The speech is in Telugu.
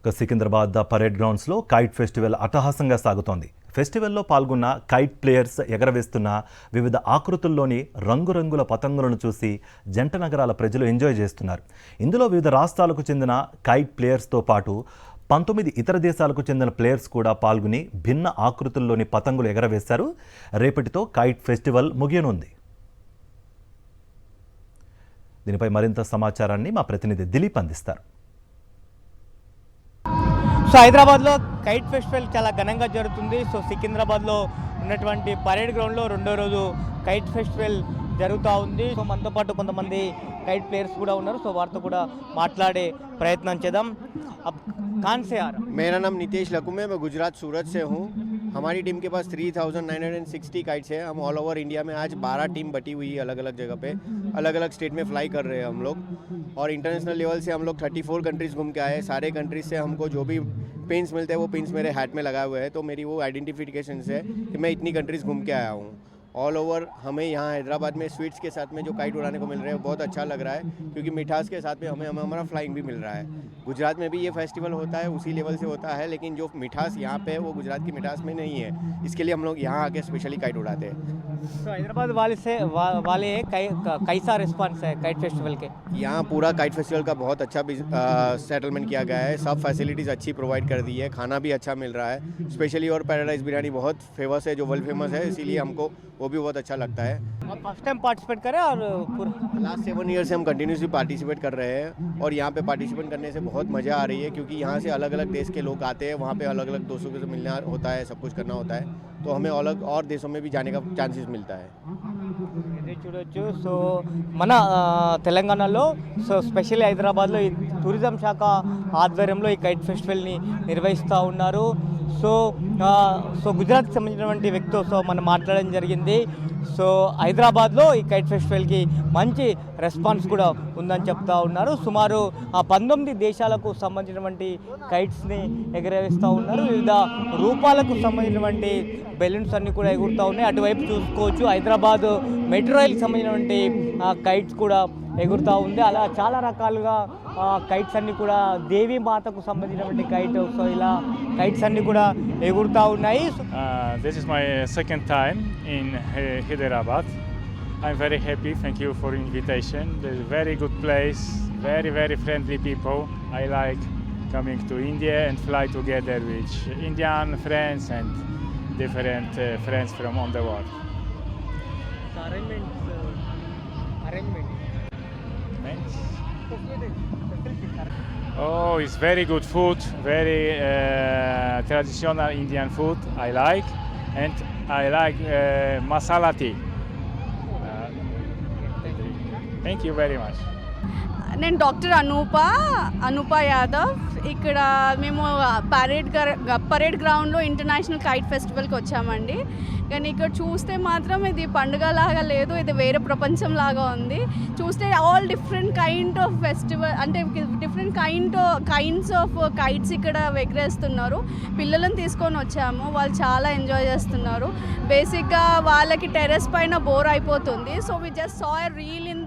సికింద్రాబాద్ పరేడ్ గ్రౌండ్స్లో కైట్ ఫెస్టివల్ అట్టహాసంగా సాగుతోంది. ఫెస్టివల్లో పాల్గొన్న కైట్ ప్లేయర్స్ ఎగరవేస్తున్న వివిధ ఆకృతుల్లోని రంగురంగుల పతంగులను చూసి జంట నగరాల ప్రజలు ఎంజాయ్ చేస్తున్నారు. ఇందులో వివిధ రాష్ట్రాలకు చెందిన కైట్ ప్లేయర్స్తో పాటు 19 ఇతర దేశాలకు చెందిన ప్లేయర్స్ కూడా పాల్గొని భిన్న ఆకృతుల్లోని పతంగులు ఎగరవేశారు. రేపటితో కైట్ ఫెస్టివల్ ముగియనుంది. దీనిపై మరింత సమాచారాన్ని మా ప్రతినిధి దిలీప్ అందిస్తారు. సో హైదరాబాద్లో కైట్ ఫెస్టివల్ చాలా ఘనంగా జరుగుతుంది. సో సికింద్రాబాద్లో ఉన్నటువంటి పరేడ్ గ్రౌండ్లో రెండో రోజు కైట్ ఫెస్టివల్ జరుగుతూ ఉంది. సో మనతో పాటు కొంతమంది కైట్ ప్లేయర్స్ కూడా ఉన్నారు. సో వారితో కూడా మాట్లాడే ప్రయత్నం చేద్దాం. कहाँ से आ रहा? मेरा नाम नितेश लकुम है, मैं गुजरात सूरत से हूँ. हमारी टीम के पास 3960 काइट्स है. हम ऑल ओवर इंडिया में आज 12 टीम बटी हुई है, अलग अलग जगह पे अलग अलग स्टेट में फ्लाई कर रहे हैं हम लोग. और इंटरनेशनल लेवल से हम लोग 34 कंट्रीज़ घूम के आए हैं. सारे कंट्रीज़ से हमको जो भी पिन्स मिलते हैं वो पिन्स मेरे हैट में लगाए हुए हैं. तो मेरी वो आइडेंटिफिकेशन है कि मैं इतनी कंट्रीज़ घूम के आया हूँ. ऑल ओवर हमें यहाँ हैदराबाद में स्वीट्स के साथ में जो काइट उड़ाने को मिल रहे हैं बहुत अच्छा लग रहा है, क्योंकि मिठास के साथ में हमें हमारा फ्लाइंग भी मिल रहा है. गुजरात में भी ये फेस्टिवल होता है, उसी लेवल से होता है, लेकिन जो मिठास यहाँ पे है वो गुजरात की मिठास में नहीं है. इसके लिए हम लोग यहाँ आके स्पेशली काइट उड़ाते हैं. तो हैदराबाद वाले कैसा रिस्पांस है काइट फेस्टिवल के? यहाँ पूरा काइट फेस्टिवल का बहुत अच्छा सेटलमेंट किया गया है. सब फैसिलिटीज़ अच्छी प्रोवाइड कर दी है, खाना भी अच्छा मिल रहा है. स्पेशली और पैराडाइज बिरयानी बहुत फेमस है, जो वर्ल्ड फेमस है, इसीलिए हमको वो भी बहुत अच्छा लगता है. और फर्स्ट टाइम पार्टिसिपेट करें और लास्ट 7 ईयर से हम कंटिन्यूसली पार्टिसिपेट कर रहे हैं. और यहाँ पे पार्टिसिपेट करने से बहुत मज़ा आ रही है, क्योंकि यहाँ से अलग अलग देश के लोग आते हैं. वहाँ पे अलग अलग दोस्तों से मिलना होता है, सब कुछ करना होता है. तो हमें अलग और देशों में भी जाने का चांसेस मिलता है. చూడొచ్చు. సో మన తెలంగాణలో సో స్పెషల్లీ హైదరాబాద్లో ఈ టూరిజం శాఖ ఆధ్వర్యంలో ఈ కైట్ ఫెస్టివల్ని నిర్వహిస్తూ ఉన్నారు. సో గుజరాత్కి సంబంధించినటువంటి వ్యక్తితో సో మనం మాట్లాడడం జరిగింది. సో హైదరాబాద్లో ఈ కైట్ ఫెస్టివల్కి మంచి రెస్పాన్స్ కూడా ఉందని చెప్తా ఉన్నారు. సుమారు 19 దేశాలకు సంబంధించినటువంటి కైట్స్ని ఎగరవేస్తూ ఉన్నారు. వివిధ రూపాలకు సంబంధించినటువంటి బెలూన్స్ అన్నీ కూడా ఎగురుతూ ఉన్నాయి. అటువైపు చూసుకోవచ్చు హైదరాబాద్ మెట్రో రైల్కి సంబంధించినటువంటి కైట్స్ కూడా ఎగురుతూ ఉంది. అలా చాలా రకాలుగా కైట్స్ అన్నీ కూడా దేవీ మాతకు సంబంధించినటువంటి కైట్. సో ఇలా కైట్స్ అన్నీ కూడా ఎగురుతూ ఉన్నాయి. This is my second time in Hyderabad. I'm very happy. Thank you for invitation. It's a very good place. Very, very friendly people. I like coming to India and fly together with Indian friends and different friends from on the world. So arrangement. Oh, it's very good food, very traditional Indian food. I like, and I like masala tea. Thank you very much. నేను డాక్టర్ అనూప యాదవ్. ఇక్కడ మేము పరేడ్ గ్రౌండ్లో ఇంటర్నేషనల్ కైట్ ఫెస్టివల్కి వచ్చామండి. కానీ ఇక్కడ చూస్తే మాత్రం ఇది పండుగ లాగా లేదు, ఇది వేరే ప్రపంచం లాగా ఉంది. చూస్తే all different kind of festival, అంటే డిఫరెంట్ కైండ్స్ ఆఫ్ కైట్స్ ఇక్కడ ఎగరేస్తున్నారు. పిల్లలను తీసుకొని వచ్చాము, వాళ్ళు చాలా ఎంజాయ్ చేస్తున్నారు. బేసిక్గా వాళ్ళకి టెర్రస్ పైన బోర్ అయిపోతుంది. So we just saw a reel in